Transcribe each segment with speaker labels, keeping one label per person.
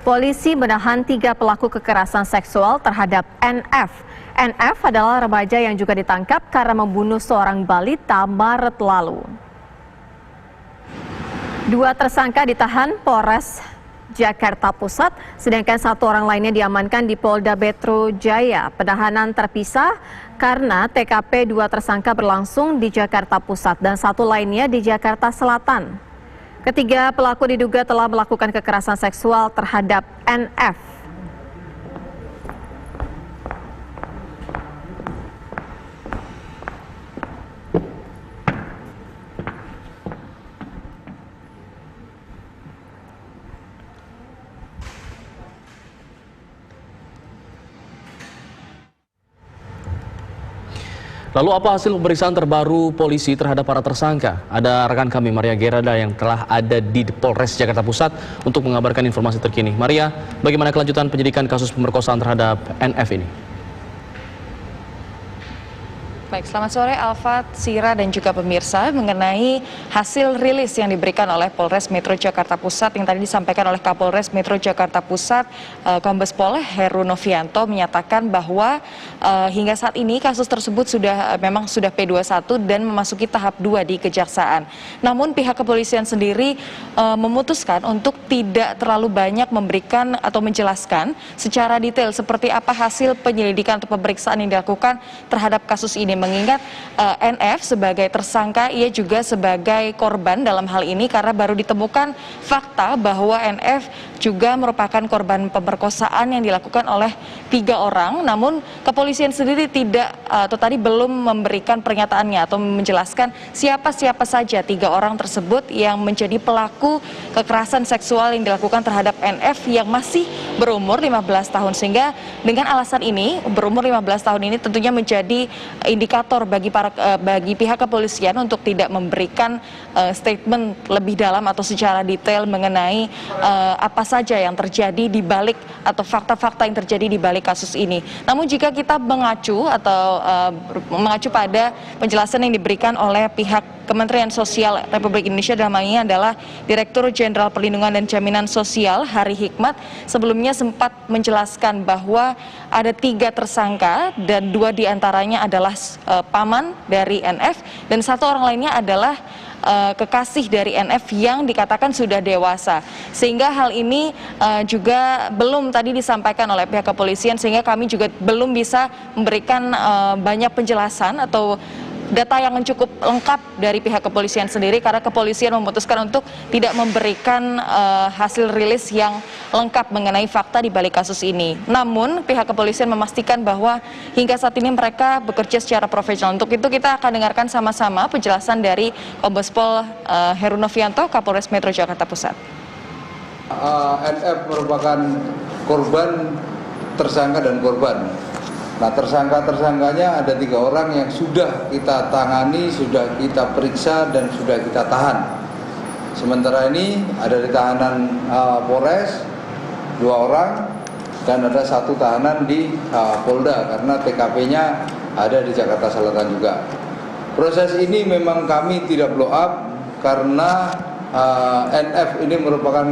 Speaker 1: Polisi menahan 3 pelaku kekerasan seksual terhadap NF. NF adalah remaja yang juga ditangkap karena membunuh seorang balita Maret lalu. 2 tersangka ditahan Polres Jakarta Pusat, sedangkan 1 orang lainnya diamankan di Polda Metro Jaya. Penahanan terpisah karena TKP 2 tersangka berlangsung di Jakarta Pusat dan 1 lainnya di Jakarta Selatan. Ketiga pelaku diduga telah melakukan kekerasan seksual terhadap NF.
Speaker 2: Lalu apa hasil pemeriksaan terbaru polisi terhadap para tersangka? Ada rekan kami Maria Gerada yang telah ada di Polres Jakarta Pusat untuk mengabarkan informasi terkini. Maria, bagaimana kelanjutan penyidikan kasus pemerkosaan terhadap NF ini?
Speaker 3: Baik, selamat sore Alfat, Sira dan juga pemirsa mengenai hasil rilis yang diberikan oleh Polres Metro Jakarta Pusat yang tadi disampaikan oleh Kapolres Metro Jakarta Pusat, Kombes Pol Heru Novianto menyatakan bahwa hingga saat ini kasus tersebut memang sudah P21 dan memasuki tahap 2 di Kejaksaan. Namun pihak kepolisian sendiri memutuskan untuk tidak terlalu banyak memberikan atau menjelaskan secara detail seperti apa hasil penyelidikan atau pemeriksaan yang dilakukan terhadap kasus ini. Mengingat NF sebagai tersangka, ia juga sebagai korban dalam hal ini karena baru ditemukan fakta bahwa NF juga merupakan korban pemerkosaan yang dilakukan oleh 3 orang. Namun kepolisian sendiri belum memberikan pernyataannya atau menjelaskan siapa saja 3 orang tersebut yang menjadi pelaku kekerasan seksual yang dilakukan terhadap NF yang masih berumur 15 tahun. Sehingga dengan alasan ini, berumur 15 tahun ini tentunya menjadi indikator bagi pihak kepolisian untuk tidak memberikan statement lebih dalam atau secara detail mengenai apa saja yang terjadi di balik atau fakta-fakta yang terjadi di balik kasus ini. Namun jika kita mengacu pada penjelasan yang diberikan oleh pihak Kementerian Sosial Republik Indonesia, dalam hal ini adalah Direktur Jenderal Perlindungan dan Jaminan Sosial Hari Hikmat, sebelumnya sempat menjelaskan bahwa ada 3 tersangka dan 2 diantaranya adalah paman dari NF dan 1 orang lainnya adalah kekasih dari NF yang dikatakan sudah dewasa. Sehingga hal ini juga belum tadi disampaikan oleh pihak kepolisian, sehingga kami juga belum bisa memberikan banyak penjelasan atau data yang cukup lengkap dari pihak kepolisian sendiri karena kepolisian memutuskan untuk tidak memberikan hasil rilis yang lengkap mengenai fakta di balik kasus ini. Namun pihak kepolisian memastikan bahwa hingga saat ini mereka bekerja secara profesional. Untuk itu kita akan dengarkan sama-sama penjelasan dari Kombes Pol Heru Novianto, Kapolres Metro Jakarta Pusat.
Speaker 4: NF merupakan korban, tersangka dan korban. Nah, tersangka-tersangkanya ada 3 orang yang sudah kita tangani, sudah kita periksa dan sudah kita tahan. Sementara ini ada di tahanan Polres 2 orang dan ada 1 tahanan di Polda karena TKP-nya ada di Jakarta Selatan juga. Proses ini memang kami tidak blow up karena NF ini merupakan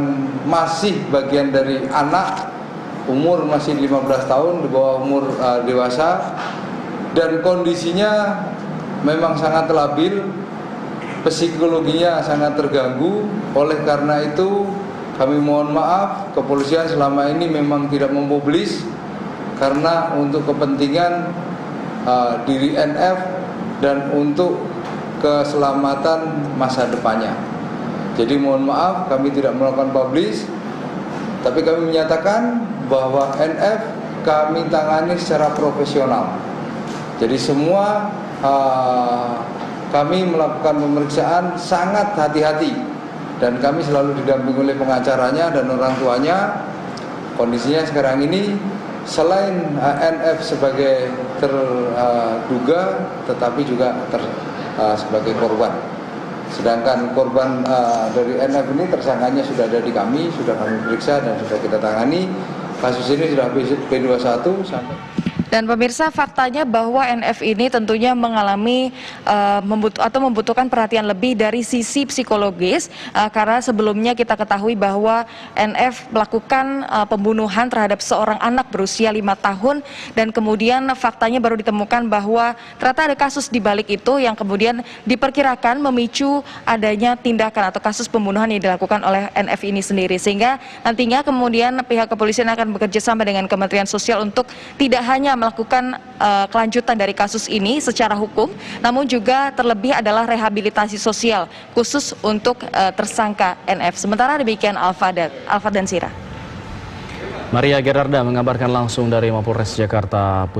Speaker 4: masih bagian dari anak, umur masih 15 tahun, di bawah umur dewasa, dan kondisinya memang sangat labil, psikologinya sangat terganggu. Oleh karena itu kami mohon maaf, kepolisian selama ini memang tidak mempublis karena untuk kepentingan diri NF dan untuk keselamatan masa depannya. Jadi mohon maaf kami tidak melakukan publis, tapi kami menyatakan bahwa NF kami tangani secara profesional. Jadi semua kami melakukan pemeriksaan sangat hati-hati dan kami selalu didampingi oleh pengacaranya dan orang tuanya. Kondisinya sekarang ini selain NF sebagai terduga tetapi juga sebagai korban. Sedangkan korban dari NF ini tersangkanya sudah ada di kami, sudah kami periksa dan sudah kita tangani. Kasus ini sudah P21 sampai.
Speaker 3: Dan pemirsa, faktanya bahwa NF ini tentunya mengalami membutuhkan perhatian lebih dari sisi psikologis, karena sebelumnya kita ketahui bahwa NF melakukan pembunuhan terhadap seorang anak berusia 5 tahun, dan kemudian faktanya baru ditemukan bahwa ternyata ada kasus di balik itu yang kemudian diperkirakan memicu adanya tindakan atau kasus pembunuhan yang dilakukan oleh NF ini sendiri, sehingga nantinya kemudian pihak kepolisian akan bekerja sama dengan Kementerian Sosial untuk tidak hanya melakukan kelanjutan dari kasus ini secara hukum, namun juga terlebih adalah rehabilitasi sosial khusus untuk tersangka NF. Sementara demikian Alfat dan Sira.
Speaker 2: Maria Gerarda mengabarkan langsung dari Mapolres Jakarta Pusat.